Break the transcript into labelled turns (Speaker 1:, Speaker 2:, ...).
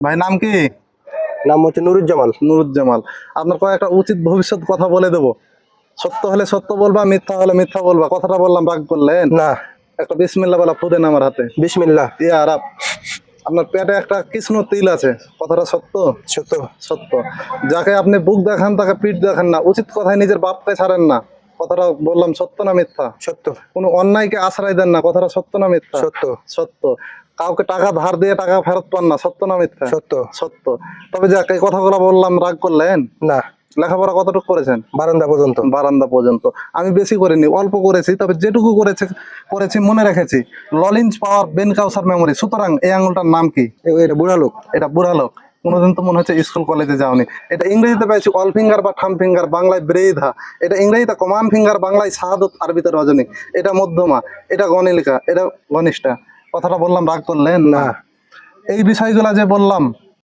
Speaker 1: ভাই নাম কি?
Speaker 2: নাম হচ্ছে নুরুজ্জামাল।
Speaker 1: নুরুজ্জামাল। আপনার কয়েকটা উচিত ভবিষ্যৎ কথা বলে দেবো, সত্য হলে সত্য বলবা, মিথ্যা হলে মিথ্যা বলবা। কথাটা বললাম, রাগ করলেন?
Speaker 2: না।
Speaker 1: একটা বিসমিল্লাহ বলা ফুদেন আমার হাতে।
Speaker 2: বিসমিল্লাহ।
Speaker 1: ইয়া রাব। আপনার পেটে একটা কৃষ্ণ তিল আছে, কথাটা সত্য?
Speaker 2: সত্য।
Speaker 1: সত্য। যাকে আপনি বুক দেখান তাকে পিঠ দেখান না, উচিত কথায় নিজের বাপকে ছাড়েন না, কথাটা বললাম সত্য না মিথ্যা?
Speaker 2: সত্য।
Speaker 1: কোনো অন্যায়কে আশ্রয় দেন না, কথাটা সত্য না মিথ্যা?
Speaker 2: সত্য।
Speaker 1: সত্য। কাউকে টাকা ধার দিয়ে টাকা ফেরত পান না, সত্য না মিথ্যা?
Speaker 2: সত্য।
Speaker 1: সত্য। তবে যাক, এই কথাগুলো বললাম, রাগ করলেন?
Speaker 2: না।
Speaker 1: লেখাপড়া কতটুকু করেছেন?
Speaker 2: বারান্দা পর্যন্ত।
Speaker 1: বারান্দা পর্যন্ত। আমি বেশি করিনি, অল্প করেছি, তবে যেটুকু করেছি মনে রেখেছি। ললিঞ্চ পাওয়ার বেন কাউসার মেমোরি। সুতরাং এই আঙুলটার নাম কি?
Speaker 2: এটা বুড়া লোক।
Speaker 1: এটা বুড়া লোক। কোনোদিন তো মনে হচ্ছে স্কুল কলেজে যাওনি। এটা ইংরেজিতে পেয়েছি অল ফিঙ্গার বা থাম ফিঙ্গার, বাংলায় ব্রেধা। এটা ইংরেজিতে কমান ফিঙ্গার, বাংলায় শাহাদত, আরবিতে রজনী। এটা মধ্যমা, এটা গণিলিকা, এটা ঘনিষ্ঠা। কথাটা বললাম, রাগ করলেন?
Speaker 2: না।
Speaker 1: এই বিষয়গুলা যে বললাম,